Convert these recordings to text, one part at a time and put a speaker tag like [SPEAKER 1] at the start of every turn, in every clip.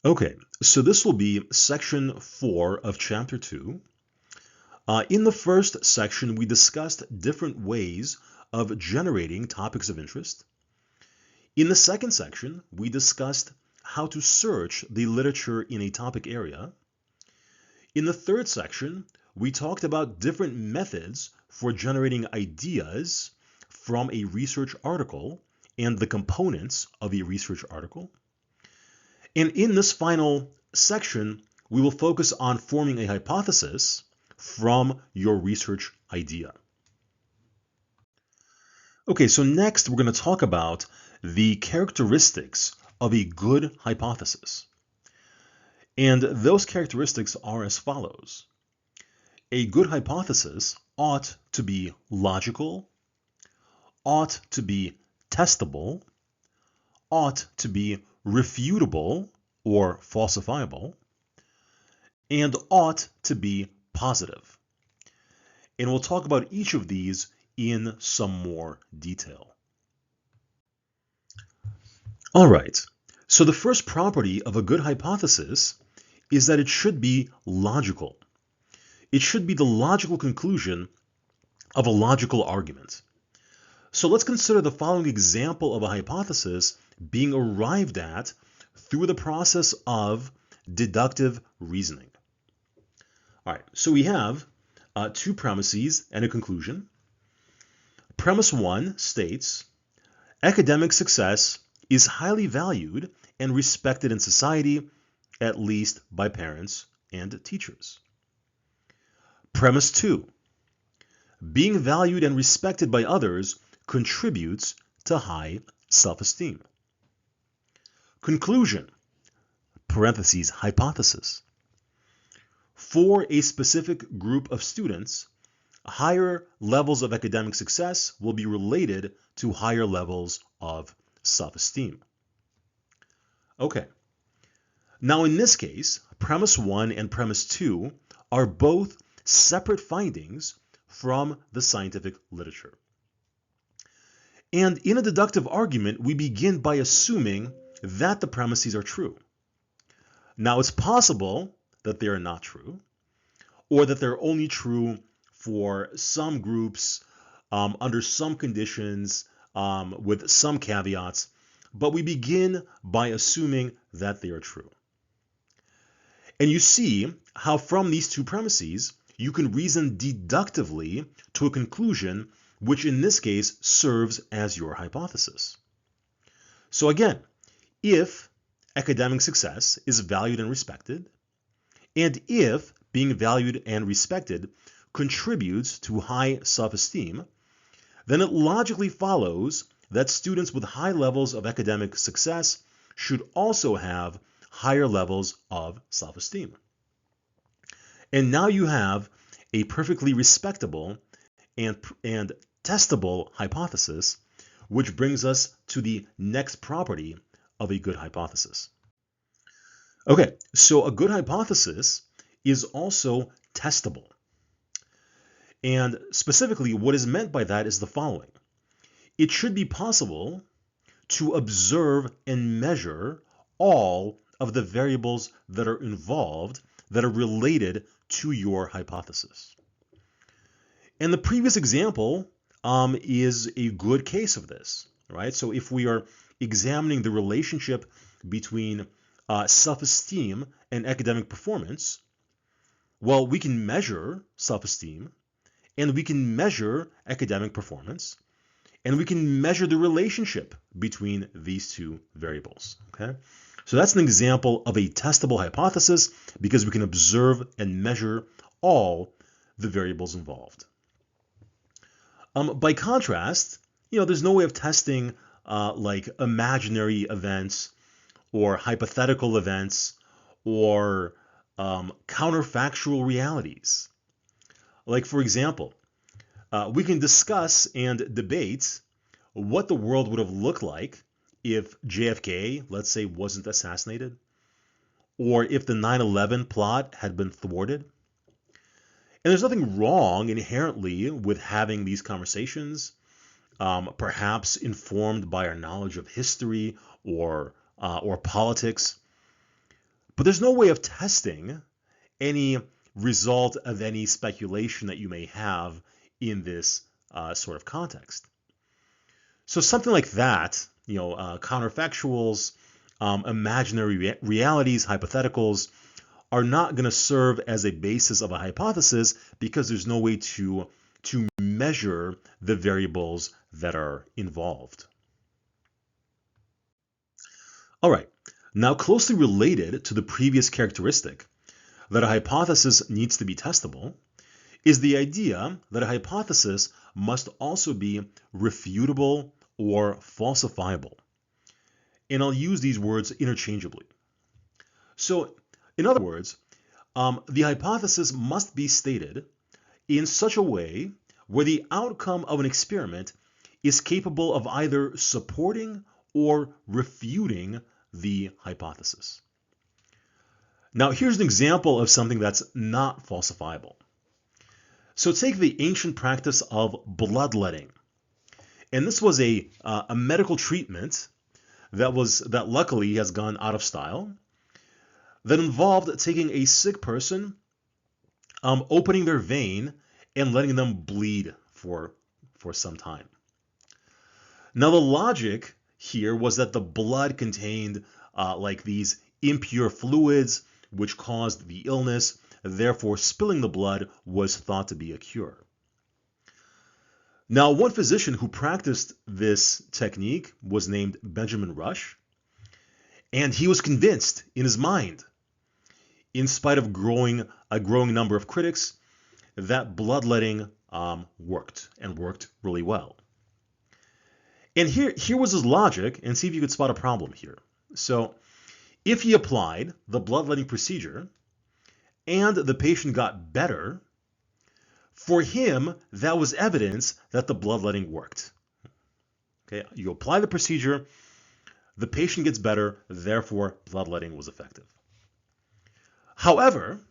[SPEAKER 1] Okay, so this will be section 4 of chapter 2. In the first section, we discussed different ways of generating topics of interest. In the second section, we discussed how to search the literature in a topic area. In the third section, we talked about different methods for generating ideas from a research article and the components of a research article. And in this final section, we will focus on forming a hypothesis from your research idea. Okay, so next we're going to talk about the characteristics of a good hypothesis. And those characteristics are as follows. A good hypothesis ought to be logical, ought to be testable, ought to be refutable or falsifiable, and ought to be positive. And we'll talk about each of these in some more detail. All right, so the first property of a good hypothesis is that it should be logical. It should be the logical conclusion of a logical argument. So let's consider the following example of a hypothesis being arrived at through the process of deductive reasoning. All right, so we have two premises and a conclusion. Premise 1 states, academic success is highly valued and respected in society, at least by parents and teachers. Premise 2, being valued and respected by others contributes to high self-esteem. Conclusion, parentheses, hypothesis. For a specific group of students, higher levels of academic success will be related to higher levels of self-esteem. Okay. Now in this case, premise 1 and premise 2 are both separate findings from the scientific literature. And in a deductive argument, we begin by assuming that the premises are true. Now it's possible that they are not true, or that they're only true for some groups, under some conditions, with some caveats, but we begin by assuming that they are true. And you see how from these two premises, you can reason deductively to a conclusion, which in this case serves as your hypothesis. So again, if academic success is valued and respected, and if being valued and respected contributes to high self-esteem, then it logically follows that students with high levels of academic success should also have higher levels of self-esteem. And now you have a perfectly respectable and testable hypothesis, which brings us to the next property of a good hypothesis. Okay, so a good hypothesis is also testable. And specifically, what is meant by that is the following. It should be possible to observe and measure all of the variables that are involved that are related to your hypothesis. And the previous example is a good case of this, right? So if we are examining the relationship between self-esteem and academic performance, well, we can measure self-esteem and we can measure academic performance, and we can measure the relationship between these two variables, okay? So that's an example of a testable hypothesis because we can observe and measure all the variables involved. By contrast, there's no way of testing like imaginary events or hypothetical events or counterfactual realities. Like, for example, we can discuss and debate what the world would have looked like if JFK, let's say, wasn't assassinated, or if the 9/11 plot had been thwarted. And there's nothing wrong inherently with having these conversations, perhaps informed by our knowledge of history or politics. But there's no way of testing any result of any speculation that you may have in this sort of context. So something like that, counterfactuals, imaginary realities, hypotheticals, are not going to serve as a basis of a hypothesis because there's no way to measure the variables that are involved. All right, now closely related to the previous characteristic that a hypothesis needs to be testable is the idea that a hypothesis must also be refutable or falsifiable. And I'll use these words interchangeably. So, in other words, the hypothesis must be stated in such a way where the outcome of an experiment is capable of either supporting or refuting the hypothesis. Now, here's an example of something that's not falsifiable. So take the ancient practice of bloodletting. And this was a medical treatment that luckily has gone out of style, that involved taking a sick person, opening their vein, and letting them bleed for some time. Now, the logic here was that the blood contained like these impure fluids which caused the illness. Therefore, spilling the blood was thought to be a cure. Now, one physician who practiced this technique was named Benjamin Rush, and he was convinced in his mind, in spite of a growing number of critics, that bloodletting worked and worked really well. And here was his logic, and see if you could spot a problem here. So, if he applied the bloodletting procedure and the patient got better, for him, that was evidence that the bloodletting worked. Okay, you apply the procedure, the patient gets better, therefore bloodletting was effective. However,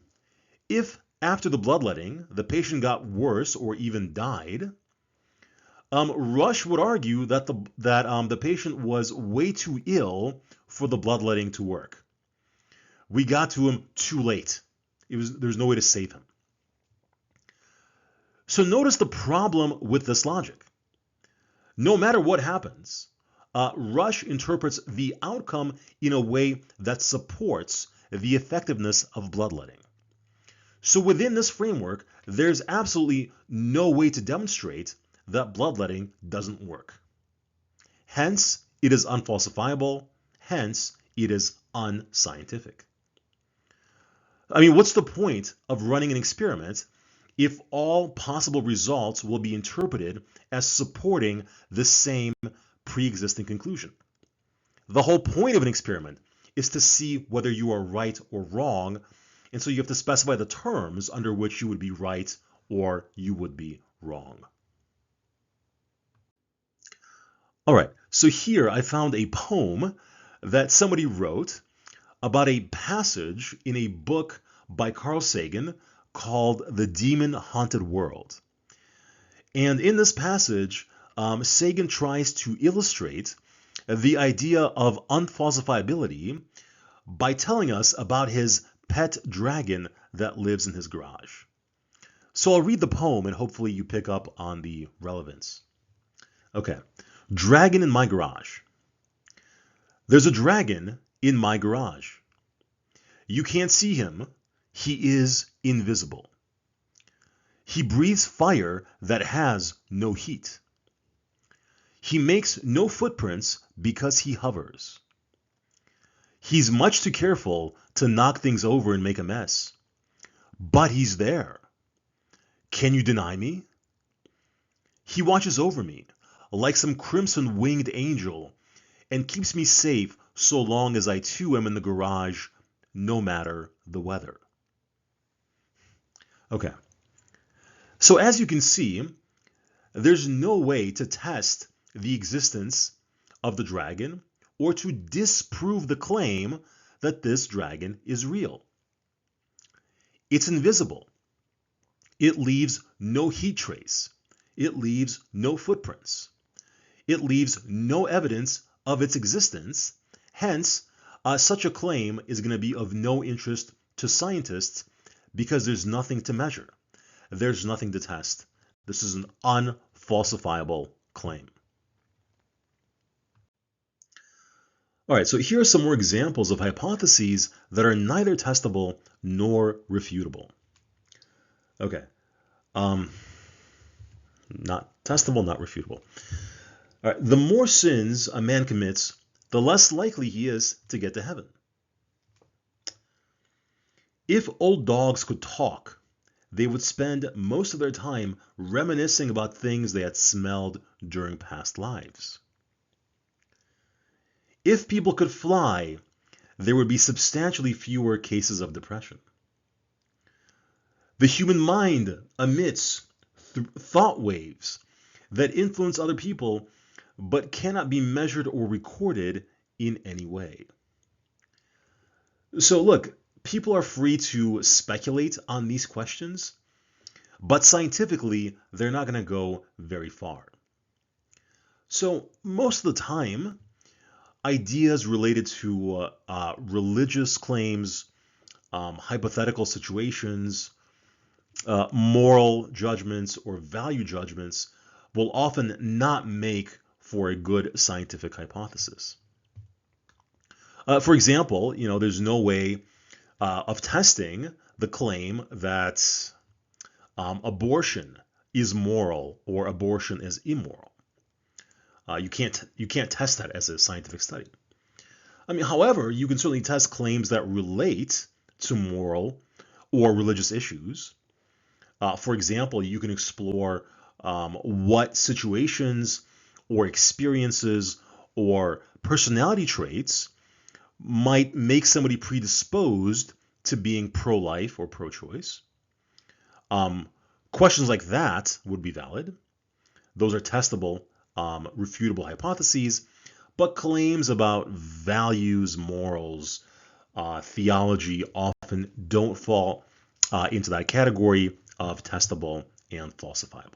[SPEAKER 1] if after the bloodletting the patient got worse or even died, Rush would argue that the patient was way too ill for the bloodletting to work. We got to him too late. There's no way to save him. So notice the problem with this logic. No matter what happens, Rush interprets the outcome in a way that supports the effectiveness of bloodletting. So within this framework, there's absolutely no way to demonstrate that bloodletting doesn't work. Hence, it is unfalsifiable. Hence, it is unscientific. I mean, what's the point of running an experiment if all possible results will be interpreted as supporting the same pre-existing conclusion? The whole point of an experiment is to see whether you are right or wrong, and so you have to specify the terms under which you would be right or you would be wrong. All right, so here I found a poem that somebody wrote about a passage in a book by Carl Sagan called The Demon Haunted World. And in this passage, Sagan tries to illustrate the idea of unfalsifiability by telling us about his pet dragon that lives in his garage. So I'll read the poem and hopefully you pick up on the relevance. Okay, dragon in my garage. There's a dragon in my garage. You can't see him. He is invisible. He breathes fire that has no heat. He makes no footprints because he hovers. He's much too careful to knock things over and make a mess. But he's there. Can you deny me? He watches over me like some crimson-winged angel and keeps me safe so long as I too am in the garage, no matter the weather. Okay, so as you can see, there's no way to test the existence of the dragon or to disprove the claim that this dragon is real. It's invisible. It leaves no heat trace. It leaves no footprints. It leaves no evidence of its existence. Hence, such a claim is going to be of no interest to scientists because there's nothing to measure. There's nothing to test. This is an unfalsifiable claim. All right, so here are some more examples of hypotheses that are neither testable nor refutable. Okay, not testable, not refutable. All right, the more sins a man commits, the less likely he is to get to heaven. If old dogs could talk, they would spend most of their time reminiscing about things they had smelled during past lives. If people could fly, there would be substantially fewer cases of depression. The human mind emits thought waves that influence other people but cannot be measured or recorded in any way. So look, people are free to speculate on these questions, but scientifically, they're not going to go very far. So most of the time, ideas related to religious claims, hypothetical situations, moral judgments, or value judgments will often not make for a good scientific hypothesis. For example, there's no way of testing the claim that abortion is moral or abortion is immoral. You can't test that as a scientific study. However, you can certainly test claims that relate to moral or religious issues. For example, you can explore what situations or experiences or personality traits might make somebody predisposed to being pro-life or pro-choice. Questions like that would be valid. Those are testable, refutable hypotheses, but claims about values, morals, theology often don't fall into that category of testable and falsifiable.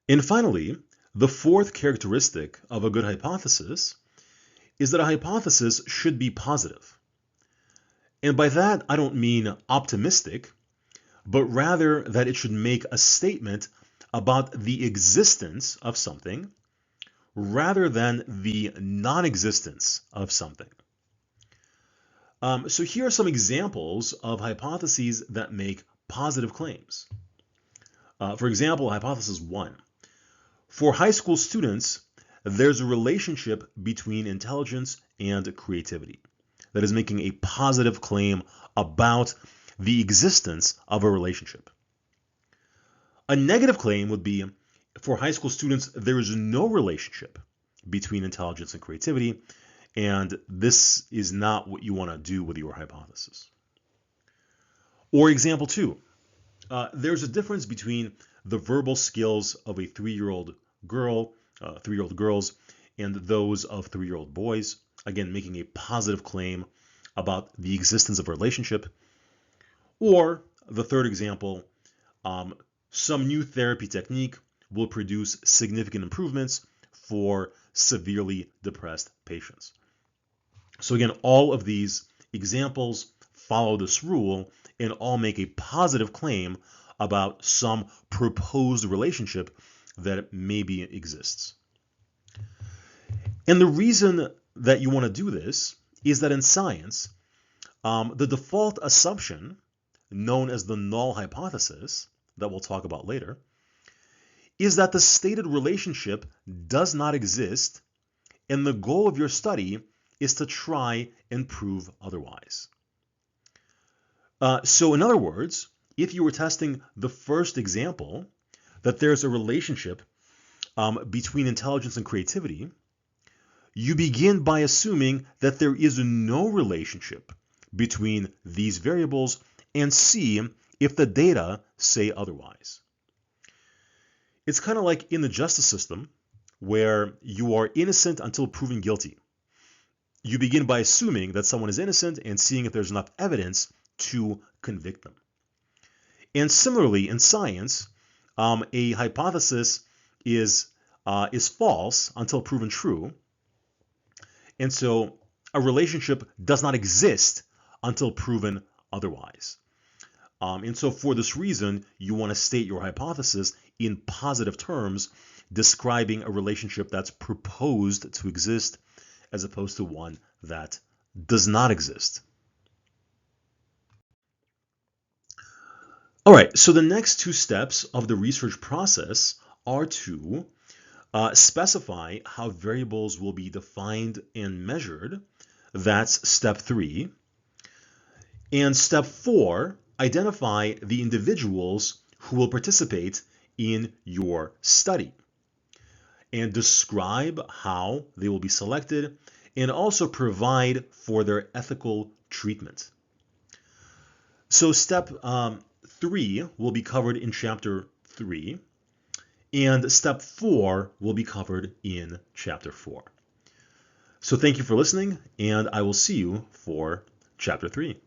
[SPEAKER 1] And finally, the fourth characteristic of a good hypothesis is that a hypothesis should be positive. And by that, I don't mean optimistic, but rather that it should make a statement about the existence of something rather than the non-existence of something. So here are some examples of hypotheses that make positive claims. For example, hypothesis 1. For high school students, there's a relationship between intelligence and creativity. That is making a positive claim about the existence of a relationship. A negative claim would be, for high school students, there is no relationship between intelligence and creativity, and this is not what you want to do with your hypothesis. Or example 2, there's a difference between the verbal skills of a 3-year-old girl, 3-year-old girls, and those of 3-year-old boys. Again, making a positive claim about the existence of a relationship. Or the third example, some new therapy technique will produce significant improvements for severely depressed patients. So again, all of these examples follow this rule and all make a positive claim about some proposed relationship that maybe exists. And the reason that you want to do this is that in science, the default assumption, known as the null hypothesis, that we'll talk about later, is that the stated relationship does not exist, and the goal of your study is to try and prove otherwise. So in other words, if you were testing the first example, that there's a relationship between intelligence and creativity, you begin by assuming that there is no relationship between these variables and see if the data say otherwise. It's kind of like in the justice system where you are innocent until proven guilty. You begin by assuming that someone is innocent and seeing if there's enough evidence to convict them. And similarly, in science, a hypothesis is false until proven true. And so a relationship does not exist until proven otherwise. And so for this reason, you want to state your hypothesis in positive terms, describing a relationship that's proposed to exist as opposed to one that does not exist. All right, so the next two steps of the research process are to specify how variables will be defined and measured. That's step 3. And step 4, identify the individuals who will participate in your study and describe how they will be selected and also provide for their ethical treatment. So step 3 will be covered in chapter 3, and step 4 will be covered in chapter 4. So thank you for listening, and I will see you for chapter 3.